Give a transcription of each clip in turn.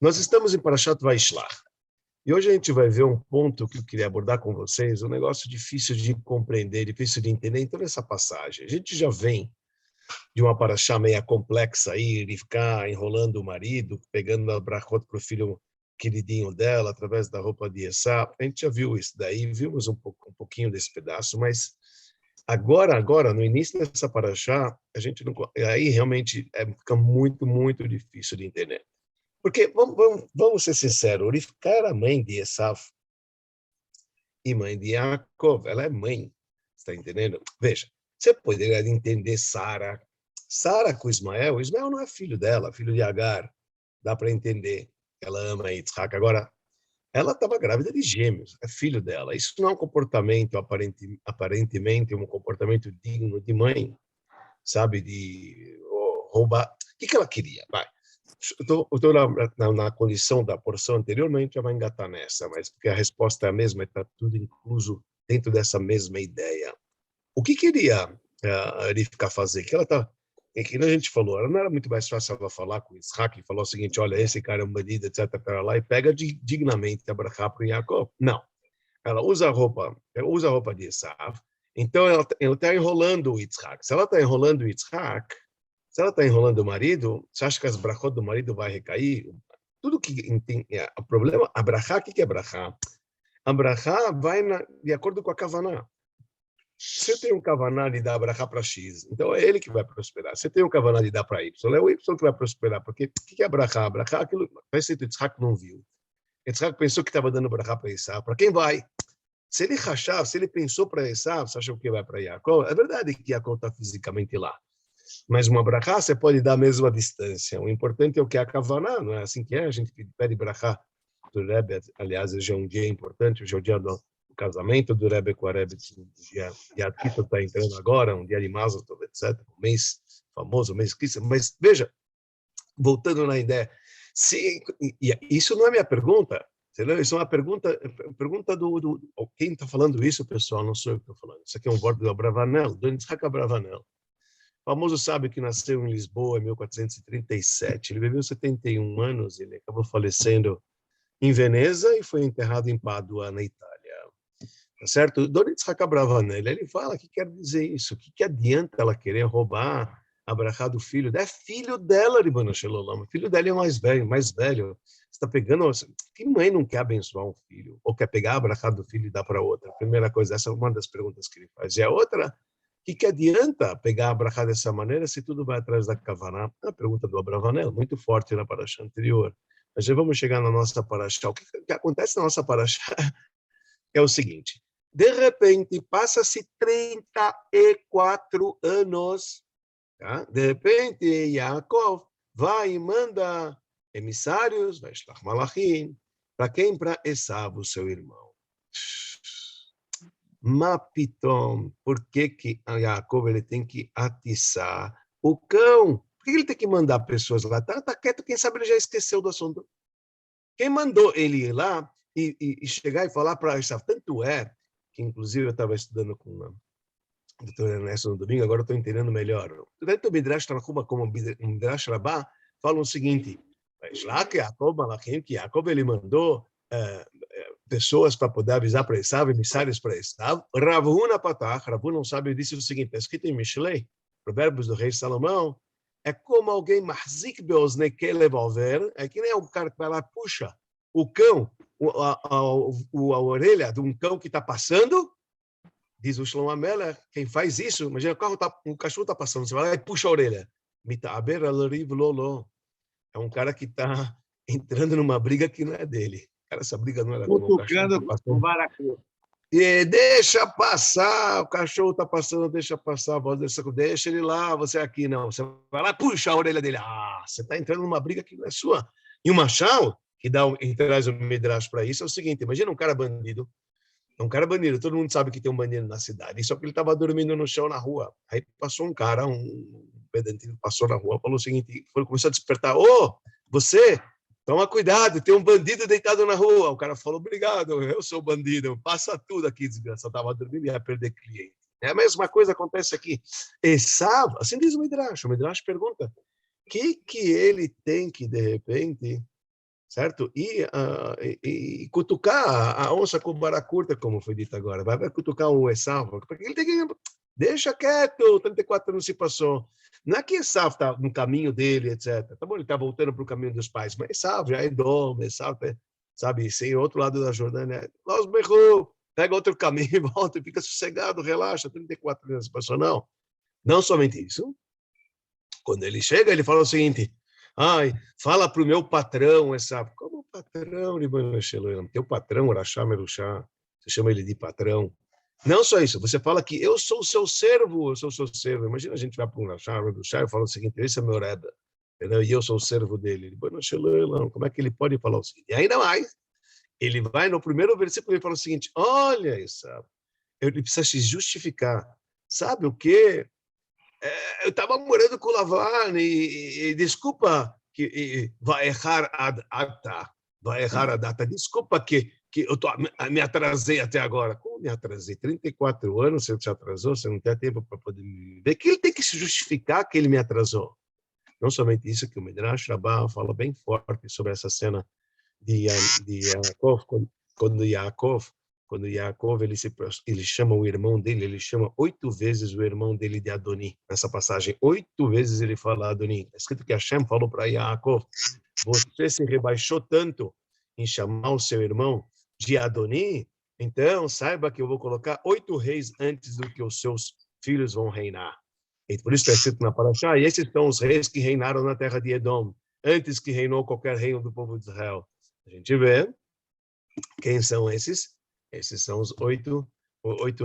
Nós estamos em Parashat Vaishlach. E hoje a gente vai ver um ponto que eu queria abordar com vocês, um negócio difícil de compreender, difícil de entender em toda essa passagem. A gente já vem de uma parashá meia complexa aí, de ficar enrolando o marido, pegando a brachot para o filho queridinho dela, através da roupa de Esá. A gente já viu isso daí, vimos um pouquinho desse pedaço, mas agora, no início dessa parashá, a gente não, aí realmente fica muito, muito difícil de entender. Porque, vamos ser sinceros, Rivka era mãe de Esav e mãe de Yaakov, ela é mãe, está entendendo? Veja, você poderia entender Sara com Ismael não é filho dela, filho de Agar, dá para entender, ela ama Yitzhak. Agora, ela estava grávida de gêmeos, é filho dela, isso não é um comportamento, aparentemente, um comportamento digno de mãe, sabe, de roubar. O que ela queria? Vai. Estou na condição da porção anterior, mas a gente já vai engatar nessa, mas porque a resposta é a mesma, está tudo incluso dentro dessa mesma ideia. O que queria Rivka fazer? Que a gente falou, ela não era muito mais fácil ela falar com Isaac e falar o seguinte, olha, esse cara é um bandido, etc, para lá, e pega dignamente a brachá para Yaakov. Não. Ela usa a roupa de Esav, então ela está enrolando o Yitzhak. Se ela está enrolando o Yitzhak, se ela está enrolando o marido, você acha que as brachot do marido vai recair? Tudo que o problema, a brachá, o que é brachá? A brachá vai de acordo com a kavaná. Você tem um kavaná de dar brachá para X, então é ele que vai prosperar. Você tem um kavaná de dar para Y, é o Y que vai prosperar. Porque o que é brachá? Brachá, aquilo, parece que o Yitzhak não viu. Yitzhak pensou que estava dando brachá para Esav. Para quem vai? Se ele rachava, se ele pensou para Esav, você acha que vai para Yaakov? É verdade que Yaakov está fisicamente lá. Mas uma brachá você pode dar a mesma distância. O importante é o que é a kavaná, não é assim que é? A gente pede brachá do Rebbe, aliás, hoje é um dia importante, hoje é o dia do casamento do Rebbe com a Rebbe, dia Kita está entrando agora, um dia de Mazel Tov, etc., um mês famoso, um mês Kislev. Mas veja, voltando na ideia, isso não é minha pergunta, entendeu? Isso é uma pergunta do quem está falando isso, pessoal, não sou eu que estou falando. Isso aqui é um voto do Abravanel, do Yitzhak Abravanel. O famoso sábio que nasceu em Lisboa em 1437. Ele viveu 71 anos, ele acabou falecendo em Veneza e foi enterrado em Pádua, na Itália. Tá certo? Dona Yitzhak Abravanel, ele fala que quer dizer isso. O que adianta ela querer roubar a brachá do filho? É filho dela, Ribbono Shel Olam. O filho dela é mais velho. Você está pegando... Que mãe não quer abençoar um filho? Ou quer pegar a brachá do filho e dar para outra? Primeira coisa, essa é uma das perguntas que ele faz. E a outra... O que adianta pegar a brachá dessa maneira se tudo vai atrás da kavaná? É a pergunta do Abravanel, muito forte na parashá anterior. Mas já vamos chegar na nossa parashá. O que acontece na nossa parashá é o seguinte. De repente, passa-se 34 anos. Tá? De repente, Yaakov vai e manda emissários, vai estar malachim. Para quem? Para Esav, o seu irmão. Mapitom, por que Yaakov ele tem que atiçar o cão? Por que ele tem que mandar pessoas lá? Tá quieto, quem sabe ele já esqueceu do assunto. Quem mandou ele ir lá e chegar e falar para Esav? Tanto é que, inclusive, eu estava estudando com o doutor Ernesto no domingo, agora eu estou entendendo melhor. Dentro do Midrash Tanakuma, como o Midrash Rabbah, fala o seguinte, que Yaakov ele mandou pessoas para poder avisar para Esav, emissários para Esav. Rav Huna Patach, Rav Huna não sabe, ele disse o seguinte, está escrito em Mishlei, Provérbios do rei Salomão, é como alguém mahzik beozne kelev over, é que nem um cara que vai lá, puxa o cão, a orelha de um cão que está passando, diz o Shlomo Amelech, quem faz isso, imagina, o cachorro está passando, você vai lá e puxa a orelha. Mitaber al-riv lolo. É um cara que está entrando numa briga que não é dele. Cara, essa briga não era com o cachorro. O baracu. E deixa passar, o cachorro está passando, deixa passar, deixa ele lá, você aqui não. Você vai lá, puxa a orelha dele. Você está entrando numa briga que não é sua. E o Machal, que traz o Midrash para isso, é o seguinte, imagina um cara bandido, todo mundo sabe que tem um bandido na cidade, só que ele estava dormindo no chão na rua. Aí passou um cara, um pedantino, passou na rua, falou o seguinte, começou a despertar, você... Toma cuidado, tem um bandido deitado na rua. O cara falou, obrigado, eu sou bandido, passa tudo aqui, desgraça. Eu estava dormindo e ia perder cliente. É a mesma coisa acontece aqui. Esav, assim diz o Midrash pergunta, que ele tem que, de repente, certo? E cutucar a onça com vara curta, como foi dito agora. Vai cutucar o Esav, porque ele tem que... Deixa quieto, 34 anos se passou. Não é que Esav está no caminho dele, etc. Tá bom, ele está voltando para o caminho dos pais, mas Esav já é Edom, Esav, sabe, sem outro lado da Jordânia. Nós berrou, pega outro caminho, volta e fica sossegado, relaxa, 34 anos se passou. Não, não somente isso. Quando ele chega, ele fala o seguinte: ai, fala para o meu patrão, essa. Como patrão, Libano Sheloim? Teu patrão, Urachá Merushá, você chama ele de patrão. Não só isso, você fala que eu sou o seu servo, eu sou o seu servo. Imagina a gente vai para um Urachá Merushá e fala o seguinte: esse é meu Rebbe, entendeu? E eu sou o servo dele. Libano Sheloim, como é que ele pode falar o seguinte? E ainda mais, ele vai no primeiro versículo e fala o seguinte: olha, isso, ele precisa se justificar. Sabe o quê? Eu estava morando com o Lavan e desculpa que vai errar a data, desculpa que eu me atrasei até agora. Como me atrasei? 34 anos, você te atrasou, você não tem tempo para poder me ver. Que ele tem que se justificar que ele me atrasou. Não somente isso, que o Midrash Rabbah fala bem forte sobre essa cena de Yaakov, quando Yaakov ele chama o irmão dele, ele chama 8 vezes o irmão dele de Adoni. Nessa passagem, 8 vezes ele fala Adoni. É escrito que Hashem falou para Yaakov: você se rebaixou tanto em chamar o seu irmão de Adoni, então saiba que eu vou colocar 8 reis antes do que os seus filhos vão reinar. E por isso está escrito na Parashá, e esses são os reis que reinaram na terra de Edom, antes que reinou qualquer reino do povo de Israel. A gente vê quem são esses. Esses são os oito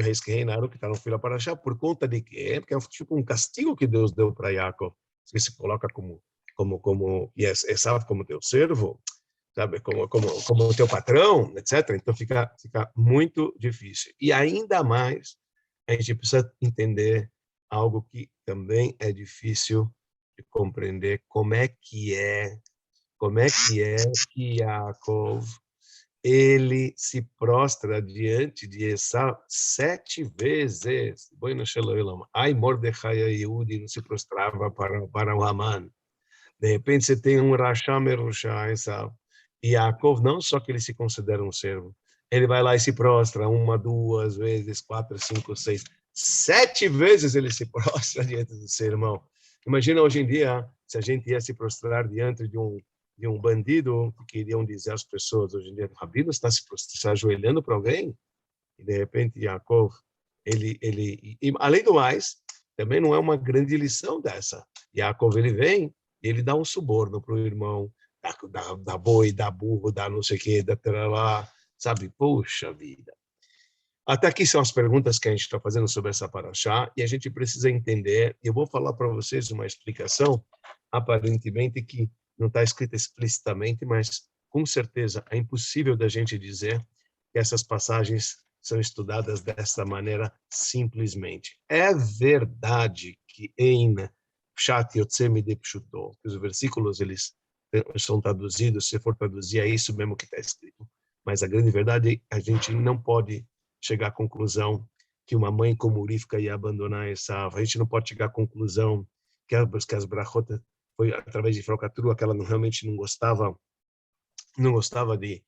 reis que reinaram, que estão no fila para achar. Por conta de quê? Porque é tipo um castigo que Deus deu para Jacob. Você se coloca como Esav como teu servo, sabe, como teu patrão, etc. Então fica muito difícil. E ainda mais, a gente precisa entender algo que também é difícil de compreender, como é que Yaakov ele se prostra diante de Esaú 7 vezes. Ai, Mordecai e Yehudi não se prostrava para o Haman. De repente você tem um Rasha Merusha, Esaú. E Yaakov, não só que ele se considera um servo, ele vai lá e se prostra 1, 2 vezes, 4, 5, 6, 7 vezes ele se prostra diante do seu irmão. Imagina hoje em dia, se a gente ia se prostrar diante de um bandido, que iriam dizer às pessoas hoje em dia: o rabino está se ajoelhando para alguém, e de repente Yaakov, e, além do mais, também não é uma grande lição dessa. Yaakov, ele vem e ele dá um suborno para o irmão, dá boi, dá burro, dá não sei o quê, dá lá, sabe? Poxa vida. Até aqui são as perguntas que a gente está fazendo sobre essa paraxá, e a gente precisa entender, e eu vou falar para vocês uma explicação, aparentemente que não está escrita explicitamente, mas com certeza é impossível da gente dizer que essas passagens são estudadas dessa maneira simplesmente. É verdade que em Pshat Yotzei Midei Pshuto, que os versículos eles são traduzidos, se for traduzir, é isso mesmo que está escrito. Mas a grande verdade é que a gente não pode chegar à conclusão que uma mãe como Rivka ia abandonar Esav. A gente não pode chegar à conclusão que as brachot foi através de falcatrua que ela realmente não gostava de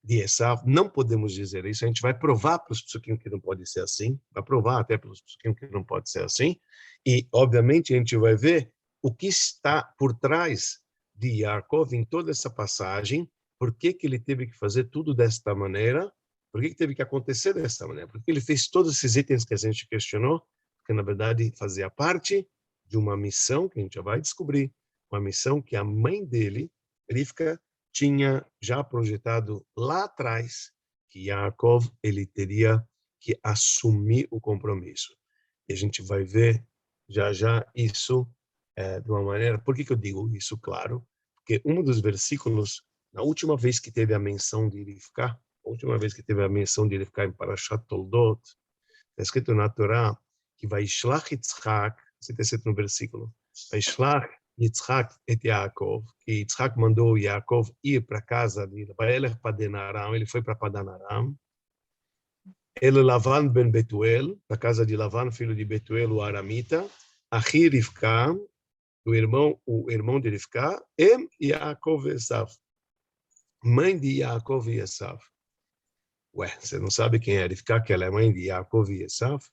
Esav. Não podemos dizer isso. A gente vai provar para os psukim que não pode ser assim, vai provar até para os psukim que não pode ser assim. E, obviamente, a gente vai ver o que está por trás de Yaakov em toda essa passagem, por que ele teve que fazer tudo desta maneira, por que teve que acontecer dessa maneira, porque ele fez todos esses itens que a gente questionou, que, na verdade, fazia parte de uma missão, que a gente já vai descobrir, uma missão que a mãe dele, Rivka, tinha já projetado lá atrás, que Yaakov ele teria que assumir o compromisso. E a gente vai ver já isso de uma maneira... Por que eu digo isso, claro? Porque um dos versículos, na última vez que teve a menção de Rivka, a última vez que teve a menção de Rivka em Parashat Toldot, está escrito na Torá que vai Shlach Yitzhak, está escrito no versículo, vai Shlach Yitzhak et Yaakov, que Yitzhak mandou Yaakov ir para casa de Padan Aram, ele foi para Padan Aram, ele Lavan ben Betuel, na casa de Lavan, filho de Betuel, o aramita, Achi Rivka, o irmão de Rivka, Em Yaakov e Esav, mãe de Yaakov e Esav. Ué, você não sabe quem é Rivka, que ela é mãe de Yaakov e Esav?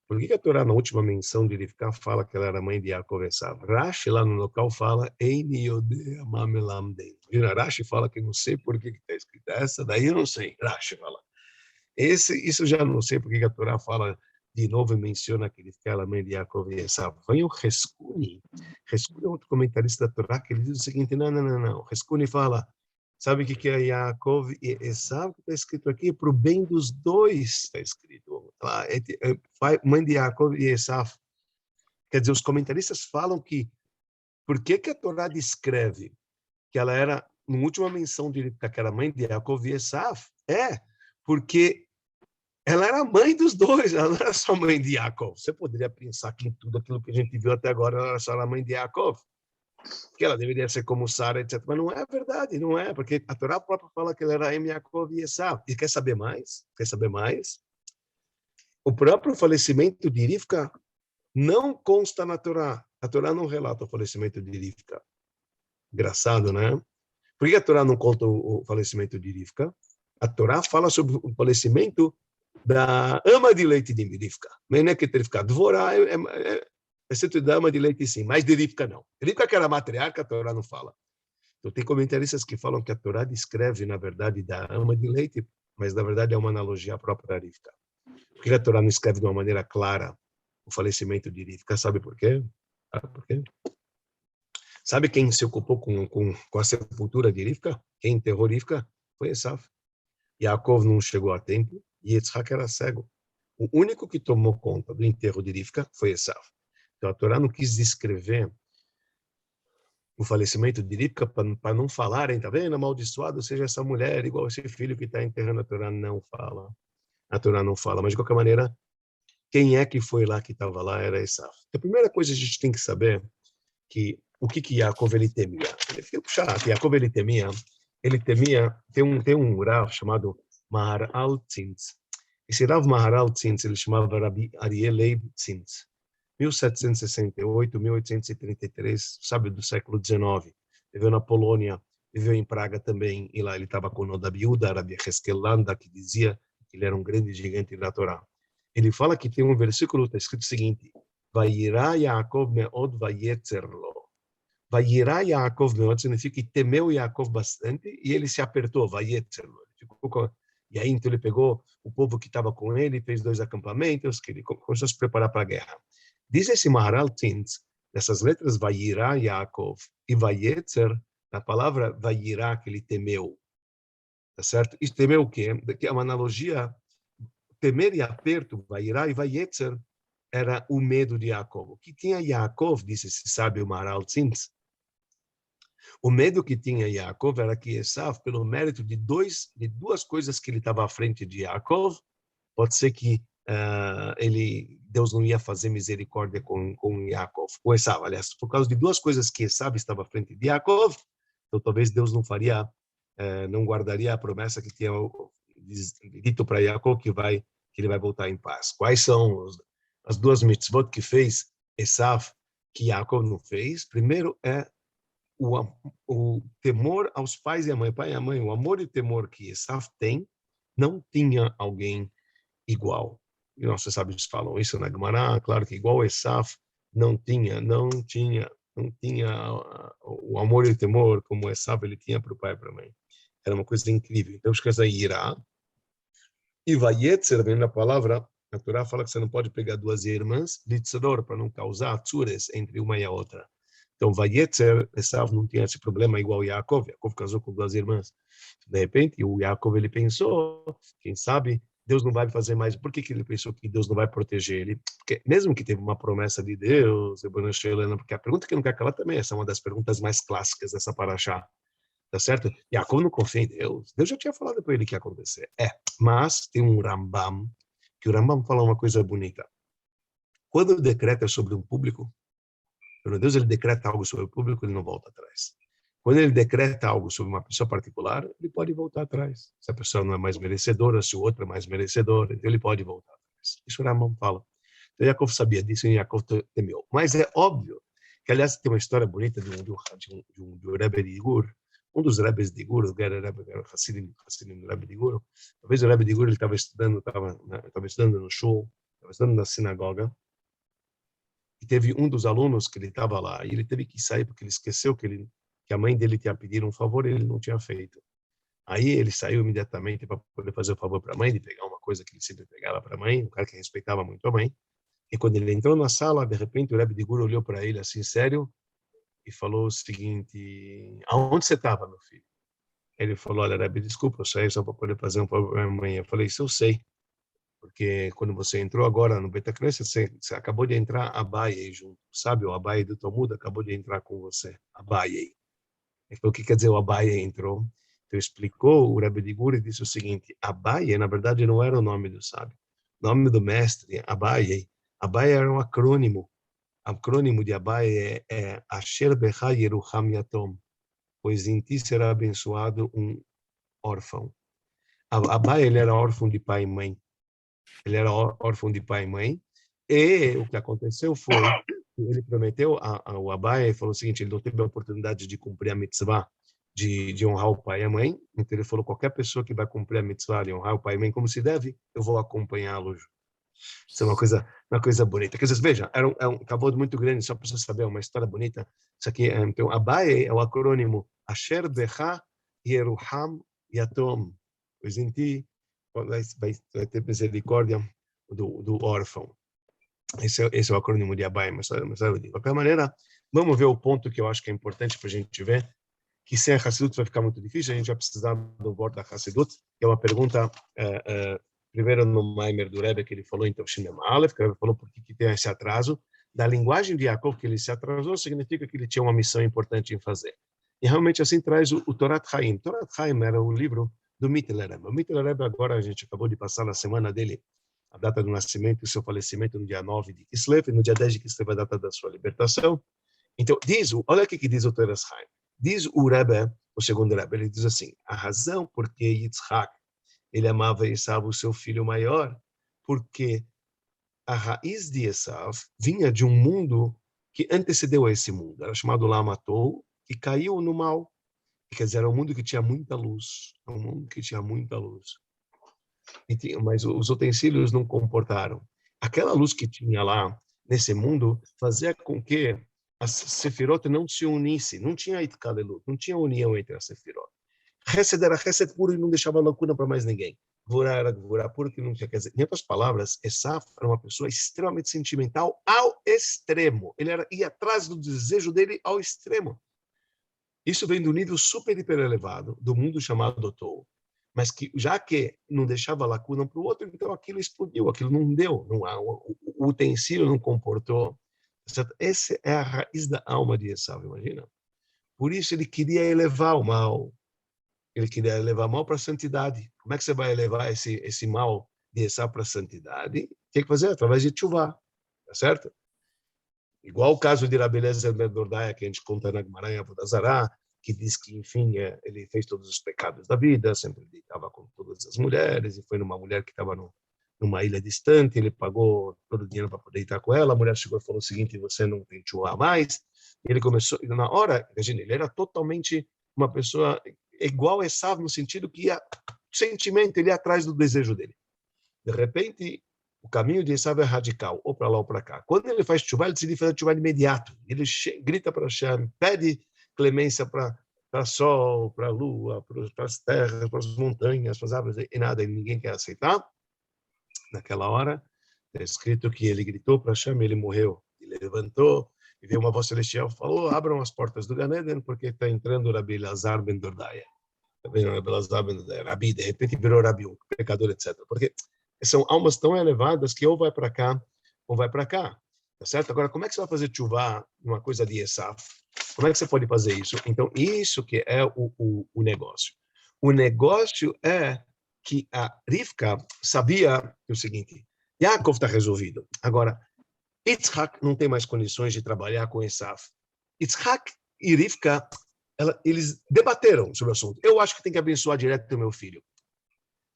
Por que a Torá, na última menção de Rivka, fala que ela era mãe de Yaakov e Esav? Rashi, lá no local, fala Ein Yodea Ma Melamden. Rashi fala que não sei por que está escrito essa, daí eu não sei. Rashi fala. Isso já não sei por que a Torá fala de novo e menciona que Rivka era mãe de Yaakov e Esav. Vem o Reskuni. Reskuni é outro comentarista da Torá que ele diz o seguinte, não. Reskuni fala, sabe o que é Yaakov e Esav? Que está escrito aqui, para o bem dos dois, está escrito. Mãe de Yaakov e Esav. Quer dizer, os comentaristas falam que, por que a Torá descreve que ela era, na última menção de Rivka, que era mãe de Yaakov e Esav? Porque ela era mãe dos dois, ela não era só mãe de Yaakov. Você poderia pensar que em tudo aquilo que a gente viu até agora, ela era só a mãe de Yaakov. Que ela deveria ser como Sara, etc. Mas não é verdade, não é, porque a Torá própria fala que ela era Em Yaakov e Esav. E quer saber mais? O próprio falecimento de Rivka não consta na Torá. A Torá não relata o falecimento de Rivka. Engraçado, né? Por que a Torá não conta o falecimento de Rivka? A Torá fala sobre o falecimento da ama de leite de Rivka. Menek e Rivka. Dvorá é centro da ama de leite, sim, mas de Rivka não. Rivka, que era matriarca, a Torá não fala. Então, tem comentaristas que falam que a Torá descreve, na verdade, da ama de leite, mas, na verdade, é uma analogia à própria Rivka. Por que a Torá não escreve de uma maneira clara o falecimento de Rivka? Sabe por quê? Sabe quem se ocupou com a sepultura de Rivka? Quem enterrou Rivka? Foi Esav. Yaakov não chegou a tempo e Yitzhak era cego. O único que tomou conta do enterro de Rivka foi Esav. Então, a Torá não quis descrever o falecimento de Rivka para não falarem, tá vendo? Amaldiçoado seja essa mulher, igual esse filho que está enterrando. A Torá não fala. A Torá não fala. Mas, de qualquer maneira, quem é que foi lá que estava lá era Esav. A primeira coisa que a gente tem que saber que o que Yaakov ele temia. Ele fica puxado. Yaakov ele temia, tem um Rav chamado Maharal Tzintz. Esse Rav Maharal Tzintz, ele chamava Rabi Ariel Leib Tzintz. 1768, 1833, sabe, do século XIX. Viveu na Polônia, viveu em Praga também, e lá ele estava com o Nodabiuda, Rabi Heskel Landa, que dizia que ele era um grande gigante da Torá. Ele fala que tem um versículo, está escrito o seguinte, Vayirá Yaakov me'od vayetzer lo. Vayirá Yaakov me'od significa que temeu Yaakov bastante e ele se apertou, vayetzer lo. E aí, então, ele pegou o povo que estava com ele, fez 2 acampamentos, que ele começou a se preparar para a guerra. Diz esse Maharal Tzintz, nessas letras Vayirá Yaakov e Vayetzer, a palavra Vayirá, que ele temeu. Tá certo? Isso temeu o quê? Que é uma analogia, temer e aperto, Vayirá e Vayetzer, era o medo de Yaakov. O que tinha Yaakov, disse esse sábio Maharal Tzintz, o medo que tinha Yaakov era que Esav, pelo mérito de duas coisas que ele estava à frente de Yaakov, pode ser que Deus não ia fazer misericórdia com Yaakov, ou Esav, aliás, por causa de 2 coisas que Esav estava à frente de Yaakov, então talvez Deus não guardaria a promessa que tinha dito para Yaakov que ele vai voltar em paz. Quais são as 2 mitzvot que fez Esav que Yaakov não fez? Primeiro é o temor aos pais e à mãe, pai e a mãe, o amor e o temor que Esav tem, não tinha alguém igual. E nossos sábios falam isso na Gemara, claro que igual Esav não tinha o amor e o temor como Esav ele tinha para o pai e para a mãe. Era uma coisa incrível. Então, esquece irá. E vayetzer, vem na palavra, a Torá fala que você não pode pegar 2 irmãs, litzador, para não causar atzures entre uma e a outra. Então, Vayetzer, Esav não tinha esse problema igual Yaakov. Yaakov casou com 2 irmãs. De repente, o Yaakov, ele pensou, quem sabe, Deus não vai fazer mais. Por que ele pensou que Deus não vai proteger ele? Porque mesmo que teve uma promessa de Deus, porque a pergunta que não quer calar também, essa é uma das perguntas mais clássicas dessa paraxá. Tá certo? Yaakov não confia em Deus. Deus já tinha falado para ele que ia acontecer. Mas tem um Rambam, que o Rambam fala uma coisa bonita. Quando o decreto é sobre um público, quando Deus ele decreta algo sobre o público, ele não volta atrás. Quando ele decreta algo sobre uma pessoa particular, ele pode voltar atrás. Se a pessoa não é mais merecedora, se o outro é mais merecedor, então ele pode voltar atrás. Isso o Rambam fala. Então, Yaakov sabia disso e Yaakov temeu. Mas é óbvio que aliás tem uma história bonita de um Rebbe de Gur, um dos Rebbes de Gur, que era Hassidim do Rebbe de Gur. Talvez o Rebbe de Gur ele estava estudando no shul, estava estudando na sinagoga, e teve um dos alunos que ele estava lá, e ele teve que sair porque ele esqueceu que a mãe dele tinha pedido um favor e ele não tinha feito. Aí ele saiu imediatamente para poder fazer o favor para a mãe, de pegar uma coisa que ele sempre pegava para a mãe, um cara que respeitava muito a mãe. E quando ele entrou na sala, de repente o Rebbe de Gur olhou para ele assim, sério, e falou o seguinte: aonde você estava, meu filho? Ele falou: olha, Rebbe, desculpa, eu saí só para poder fazer um favor para minha mãe. Eu falei: isso eu sei, porque quando você entrou agora no Beit HaKnesset, você acabou de entrar a Abaye junto, sabe? O Abaye do Talmud acabou de entrar com você, Abaye. Ele falou: o que quer dizer o Abaye entrou? Então explicou o Rebbe de Gur e disse o seguinte: Abaye, na verdade, não era o nome do sábio. O nome do mestre, Abaye, Abaye era um acrônimo. O acrônimo de Abaye é Asher Becha Yerucham Yatom, pois em ti será abençoado um órfão. Abaye, ele era órfão de pai e mãe. Ele era órfão de pai e mãe. E o que aconteceu foi, ele prometeu ao Abaye, falou o seguinte: ele não teve a oportunidade de cumprir a mitzvah de honrar o pai e a mãe. Então ele falou: qualquer pessoa que vai cumprir a mitzvah de honrar o pai e a mãe como se deve, eu vou acompanhá-lo. Isso é uma coisa bonita. Quer dizer, veja, é um cavalo muito grande, só para você saber, uma história bonita. Isso aqui, então, Abaye é o acrônimo Asher Becha Yeruham Yatom. Pois em ti vai ter misericórdia do órfão. Esse é o acrônimo de Abaye, mas de qualquer maneira, vamos ver o ponto que eu acho que é importante para a gente ver, que sem a Hassidut vai ficar muito difícil, a gente vai precisar do voto da Hassidut, que é uma pergunta, primeiro no Maimer do Rebbe, que ele falou, então, Shinem Aleph, que ele falou por que tem esse atraso. Da linguagem de Yaakov, que ele se atrasou, significa que ele tinha uma missão importante em fazer. E realmente assim traz o Torat Chaim. Torat Chaim era o livro do Mittler Rebbe. O Mittler Rebbe, agora a gente acabou de passar na semana dele, a data do nascimento e seu falecimento no dia 9 de Kislev, e no dia 10 de Kislev a data da sua libertação. Então, olha o que diz o Torat Chaim. Diz o Rebbe, o segundo Rebbe, ele diz assim: a razão por que Yitzhak ele amava Esav, o seu filho maior, porque a raiz de Esav vinha de um mundo que antecedeu a esse mundo. Era chamado Lamatou, que caiu no mal. Quer dizer, era um mundo que tinha muita luz. Um mundo que tinha muita luz. Mas os utensílios não comportaram. Aquela luz que tinha lá, nesse mundo, fazia com que as sefirot não se unissem. Não tinha itkadelut, não tinha união entre as sefirot. Hesed era Hesed puro e não deixava lacuna para mais ninguém. Gvurá era Gvurá puro, que não tinha. Quer dizer, em outras palavras, Esaf era uma pessoa extremamente sentimental ao extremo. Ele ia atrás do desejo dele ao extremo. Isso vem do nível super hiper elevado do mundo chamado Tou, mas que já que não deixava lacuna para o outro, então aquilo explodiu, aquilo não deu, o utensílio não comportou. Essa é a raiz da alma de Esav, imagina. Por isso ele queria elevar o mal. Ele queria levar mal para a santidade. Como é que você vai levar esse mal de Esav para a santidade? Tem que fazer através de Tchuvá, tá certo? Igual o caso de Rabi Eliezer ben Dordaya, que a gente conta na Gemara em Avodah Zará, que diz que, enfim, ele fez todos os pecados da vida, sempre deitava com todas as mulheres, e foi numa mulher que estava numa ilha distante, ele pagou todo o dinheiro para poder deitar com ela, a mulher chegou e falou o seguinte: você não tem Tchuvá mais. E ele começou, e na hora, imagina, ele era totalmente uma pessoa igual a Esav, no sentido que o sentimento, ele ia atrás do desejo dele. De repente, o caminho de Esav é radical, ou para lá ou para cá. Quando ele faz chuva, ele decide fazer chuva de imediato. Ele grita para Hashem, pede clemência para sol, para a lua, para as terras, para as montanhas, para as árvores, e nada, e ninguém quer aceitar. Naquela hora, é escrito que ele gritou para Hashem, ele morreu. Ele levantou, e veio uma voz celestial, falou: abram as portas do Gan Eden, porque está entrando Rabi Elazar ben Dordaya. Está vendo Rabi Elazar ben Dordaya? Rabi, de repente virou Rabi, um pecador, etc. Porque são almas tão elevadas que ou vai para cá, ou vai para cá. Tá certo? Agora, como é que você vai fazer chuvá numa coisa de Esaf? Como é que você pode fazer isso? Então, isso que é o negócio. O negócio é que a Rivka sabia o seguinte: Yaakov está resolvido. Agora, Yitzhak não tem mais condições de trabalhar com Esaf. Yitzhak e Rivka, eles debateram sobre o assunto. Eu acho que tem que abençoar direto o meu filho.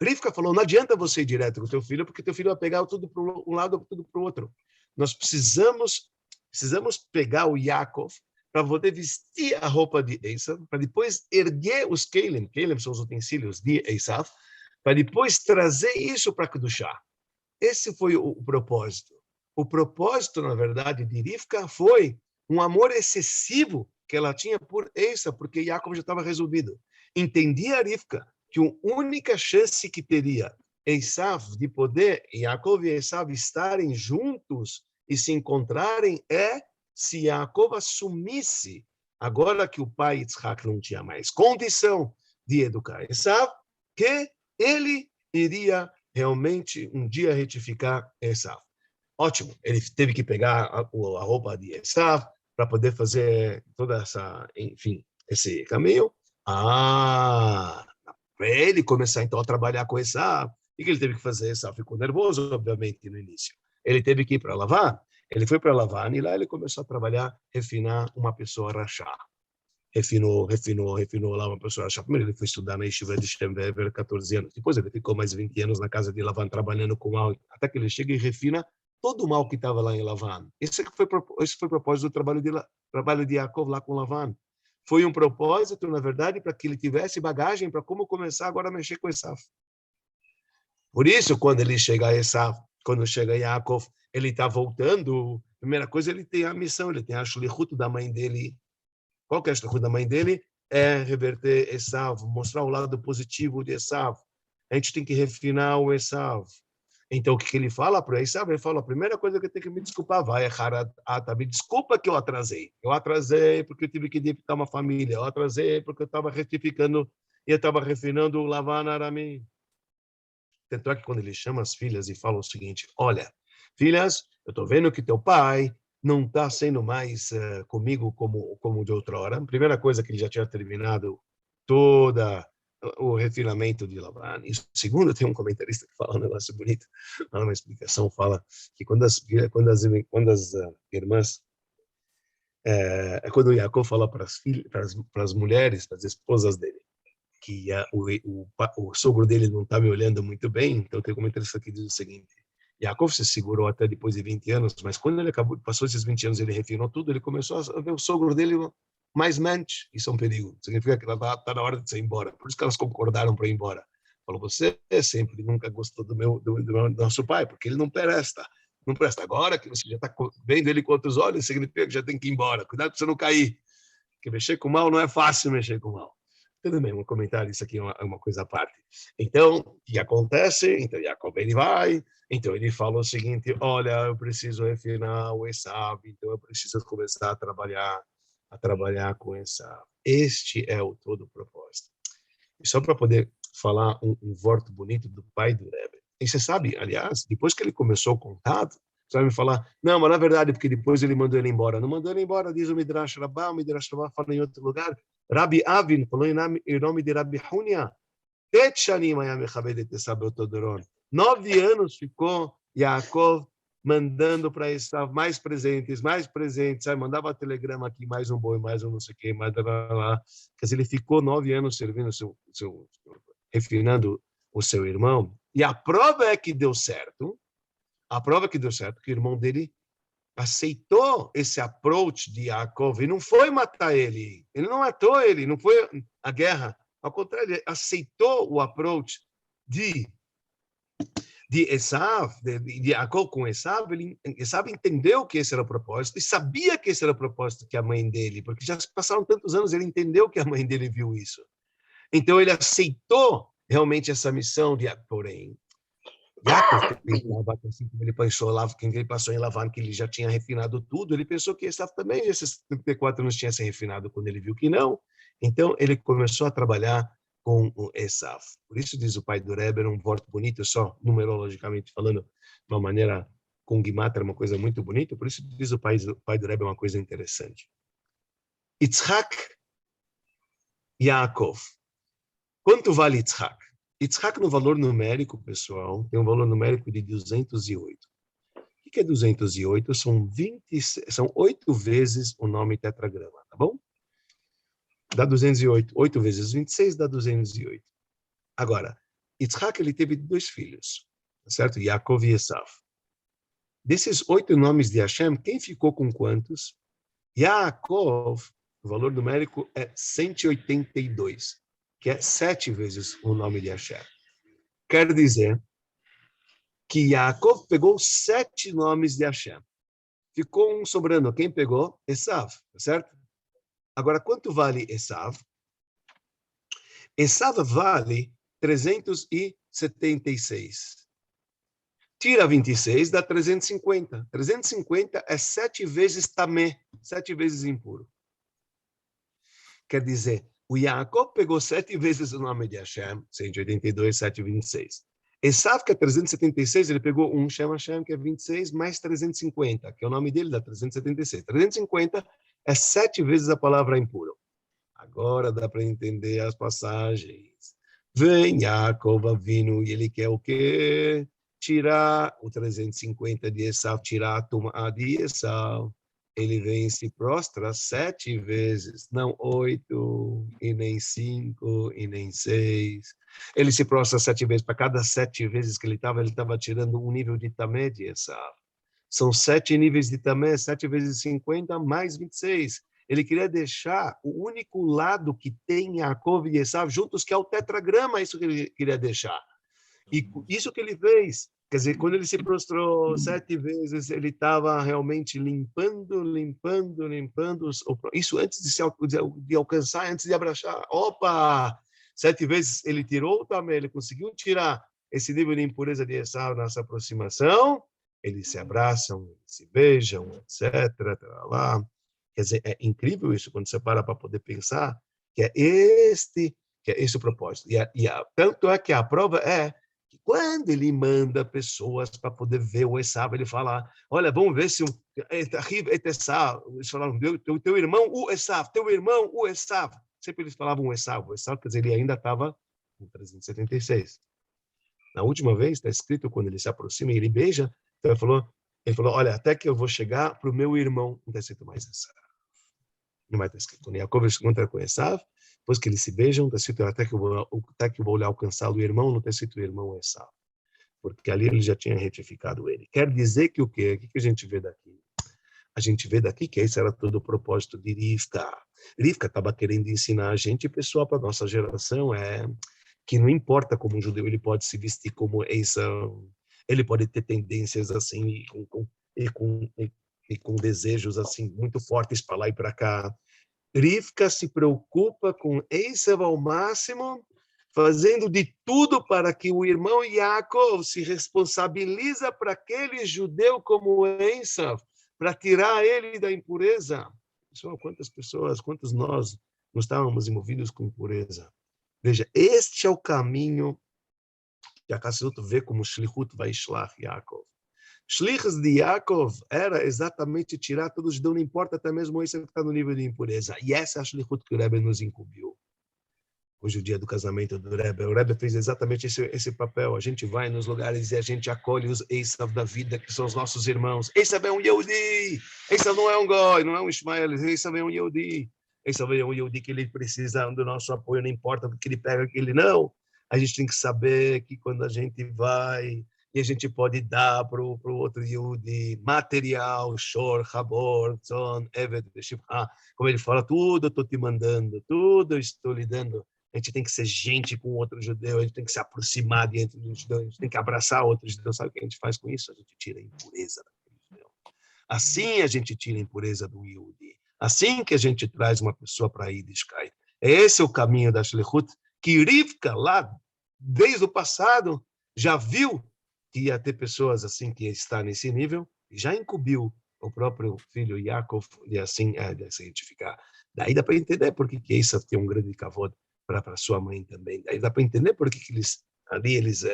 Rivka falou: não adianta você ir direto com o teu filho, porque teu filho vai pegar tudo para um lado, tudo para o outro. Nós precisamos precisamos pegar o Yaakov para poder vestir a roupa de Esav, para depois erguer os Kelim, Kelim são os utensílios de Esav, para depois trazer isso para Kedushá. Esse foi o propósito. O propósito, na verdade, de Rivka foi um amor excessivo que ela tinha por Esav, porque Yaakov já estava resolvido. Entendia Rivka que a única chance que teria Esav de poder, Yaakov e Esav estarem juntos e se encontrarem é se Yaakov assumisse, agora que o pai Yitzhak não tinha mais condição de educar Esav, que ele iria realmente um dia retificar Esav. Ótimo, ele teve que pegar a roupa de Esav para poder fazer toda essa, enfim, esse caminho. Para ele começar então a trabalhar com Esav, o que ele teve que fazer? Esav ficou nervoso, obviamente, no início. Ele teve que ir para Lavan. Ele foi para Lavan e lá ele começou a trabalhar, refinar uma pessoa rachá. Refinou lá uma pessoa rachá. Primeiro ele foi estudar na Yeshiva de Shem Ve'ever, 14 anos. Depois ele ficou mais 20 anos na casa de Lavan, trabalhando com mal, até que ele chega e refina todo o mal que estava lá em Lavan. Esse foi o propósito do trabalho de Yaakov lá com Lavan. Foi um propósito, na verdade, para que ele tivesse bagagem para como começar agora a mexer com Esav. Por isso, quando ele chega a Esav, quando chega Yaakov, ele está voltando, a primeira coisa, ele tem a missão, ele tem a shlichut da mãe dele. Qual que é a shlichut da mãe dele? É reverter Esav, mostrar o lado positivo de Esav. A gente tem que refinar o Esav. Então, o que ele fala para Esav? Ele fala, a primeira coisa que eu tenho que me desculpar, vai errar, me desculpa que eu atrasei. Eu atrasei porque eu tive que edificar uma família. Eu atrasei porque eu estava retificando e eu estava refinando o Lavan Arami. Tanto é que quando ele chama as filhas e fala o seguinte, olha, filhas, eu estou vendo que teu pai não está sendo mais comigo como de outrora. A primeira coisa que ele já tinha terminado toda o refinamento de Lavan. E segundo, tem um comentarista que fala um negócio bonito, fala uma explicação, fala que quando as irmãs, quando o Yaakov fala para as mulheres, para as esposas dele, que o sogro dele não está me olhando muito bem, então tem um comentarista que diz o seguinte, Yaakov se segurou até depois de 20 anos, mas quando ele passou esses 20 anos, ele refinou tudo, ele começou a ver o sogro dele mais mente. Isso é um perigo. Significa que ela está na hora de sair embora. Por isso que elas concordaram para ir embora. Falou, você sempre nunca gostou do nosso pai, porque ele não presta. Não presta. Agora que você já está vendo ele com outros olhos, significa que já tem que ir embora. Cuidado para você não cair. Porque mexer com o mal não é fácil mexer com o mal. Tudo bem, um comentário, isso aqui é uma coisa à parte. Então, o que acontece? Então, Jacob, ele vai, então ele fala o seguinte, olha, eu preciso refinar o Esav, então eu preciso começar a trabalhar com Esav. Este é o todo propósito. E só para poder falar um voto bonito do pai do Rebbe. E você sabe, aliás, depois que ele começou o contato, você vai me falar, não, mas na verdade, porque depois ele mandou ele embora. Não mandou ele embora, diz o Midrash Rabbah fala em outro lugar, Rabbi Avin falou em nome de Rabbi Hunia, 9 anos ficou Yaakov mandando para Esav mais presentes, aí mandava telegrama aqui, mais um boi, mais um não sei o que, mais lá. Quer dizer, ele ficou 9 anos servindo, refinando o seu irmão, e a prova é que deu certo, que o irmão dele aceitou esse approach de Yaakov e não foi matar ele não matou ele, não foi a guerra, ao contrário, ele aceitou o approach de Esav, de Yaakov com Esav, Esav entendeu que esse era o propósito e sabia que esse era o propósito que a mãe dele, porque já passaram tantos anos, ele entendeu que a mãe dele viu isso. Então ele aceitou realmente essa missão de porém Yaakov, ele passou em Lavan, que ele já tinha refinado tudo, ele pensou que Esav também, esses 34 anos, tinha se refinado quando ele viu que não. Então, ele começou a trabalhar com o Esav. Por isso, diz o pai do Rebbe, um voto bonito, só numerologicamente falando, de uma maneira com Guimatra, uma coisa muito bonita. Por isso, diz o pai do Rebbe uma coisa interessante. Yitzhak, Yaakov. Quanto vale Yitzhak? Yitzhak, no valor numérico, pessoal, tem um valor numérico de 208. O que é 208? São 8 vezes o nome tetragrama, tá bom? Dá 208. 8 vezes 26 dá 208. Agora, Yitzhak, ele teve 2 filhos, certo? Yaakov e Esav. Desses 8 nomes de Hashem, quem ficou com quantos? Yaakov, o valor numérico é 182, que é 7 vezes o nome de Hashem. Quer dizer que Yaakov pegou 7 nomes de Hashem. Ficou um sobrando. Quem pegou? Esav, certo? Agora, quanto vale Esav? Esav vale 376. Tira 26, dá 350. 350 é 7 vezes tamé, 7 vezes impuro. Quer dizer, o Yaakov pegou 7 vezes o nome de Hashem, 182, 726. Esav, que é 376, ele pegou um Shem Hashem, que é 26, mais 350, que é o nome dele, dá 376. 350 é 7 vezes a palavra impuro. Agora dá para entender as passagens. Vem Yaakov Avinu e ele quer o quê? Tirar o 350 de Esav, tirar a tumá de Esav. Ele vem e se prostra 7 vezes, não 8, e nem 5, e nem 6. Ele se prostra 7 vezes. Para cada 7 vezes que ele estava tirando um nível de tamé de Esav. São 7 níveis de tamé, 7 vezes 50, mais 26. Ele queria deixar o único lado que tem Yaakov e Esav juntos, que é o tetragrama, isso que ele queria deixar. E isso que ele fez. Quer dizer, quando ele se prostrou 7 vezes, ele estava realmente limpando. Isso antes de alcançar, antes de abraçar. Opa! 7 vezes ele tirou também, ele conseguiu tirar esse nível de impureza de Esav nessa aproximação. Eles se abraçam, se beijam, etc. Lá. Quer dizer, é incrível isso quando você para poder pensar que é esse o propósito. Tanto é que a prova é que quando ele manda pessoas para poder ver o Esav, ele fala, olha, vamos ver se eles falaram, teu irmão, o Esav, teu irmão, o Esav. Sempre eles falavam o Esav, quer dizer, ele ainda estava em 376. Na última vez, está escrito, quando ele se aproxima e ele beija, então ele falou, olha, até que eu vou chegar para o meu irmão, não está escrito mais Esav. Não vai estar escrito. Quando Yaakov se encontra com Esav, depois que eles se beijam, está escrito até que eu vou alcançar o irmão, não está escrito o irmão Esav. Porque ali ele já tinha retificado ele. Quer dizer que o quê? O que a gente vê daqui? A gente vê daqui que esse era todo o propósito de Rivka. Rivka estava querendo ensinar a gente, pessoal, para a nossa geração, que não importa como um judeu ele pode se vestir como Esav, ele pode ter tendências assim e com desejos assim muito fortes para lá e para cá. Rivka se preocupa com Esav ao máximo, fazendo de tudo para que o irmão Yaakov se responsabiliza para aquele judeu como Esav, para tirar ele da impureza. Pessoal, quantas pessoas, quantos nós não estávamos envolvidos com impureza? Veja, este é o caminho que a Kassilut vê como Shlichut Vaishlach Yaakov. Shlichus de Yaakov era exatamente tirar todos os judeus, não importa até mesmo isso que está no nível de impureza. E essa é a Shlichut que o Rebbe nos incumbiu. Hoje, o dia do casamento do Rebbe, o Rebbe fez exatamente esse papel. A gente vai nos lugares e a gente acolhe os Esav da vida, que são os nossos irmãos. Esav é um Yehudi, Esav não é um Goi, não é um Ishmael, Esav é um Yehudi. Esav é um Yehudi que ele precisa do nosso apoio, não importa o que ele pega, o que ele não. A gente tem que saber que quando a gente vai e a gente pode dar para o outro Yehudi material, Shor, Habor, Tzon, Eved, Shifra, como ele fala, tudo eu estou te mandando, tudo eu estou lhe dando. A gente tem que ser gente com outro judeu, a gente tem que se aproximar diante do judeu, a gente tem que abraçar outro judeu. Sabe o que a gente faz com isso? A gente tira a impureza daquele judeu. Assim a gente tira a impureza do Yehudi. Assim que a gente traz uma pessoa para a Yiddishkeit. Esse é o caminho da Shlichut, que Rivka, lá, desde o passado, já viu que ia ter pessoas assim que está nesse nível, e já incumbiu o próprio filho Yaakov de assim de se identificar. Daí dá para entender por que Esav tem um grande kavod para sua mãe também. Daí dá para entender por que ali eles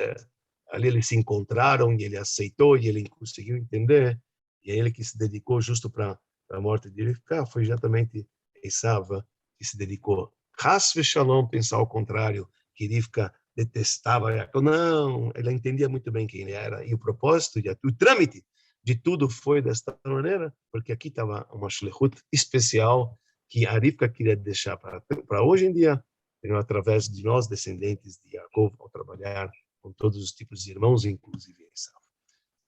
se encontraram e ele aceitou e ele conseguiu entender. E é ele que se dedicou justo para a morte de Rivka, foi exatamente Esav que se dedicou. Chas v'shalom, pensar ao contrário, que Rivka detestava Yaakov. Não, ela entendia muito bem quem ele era. E o propósito, o trâmite de tudo foi desta maneira, porque aqui estava uma shlichut especial que a Rivka queria deixar para hoje em dia, através de nós, descendentes de Yaakov, ao trabalhar com todos os tipos de irmãos, inclusive Esav.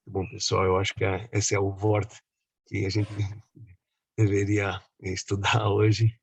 bom, pessoal. Eu acho que esse é o Wort que a gente deveria estudar hoje.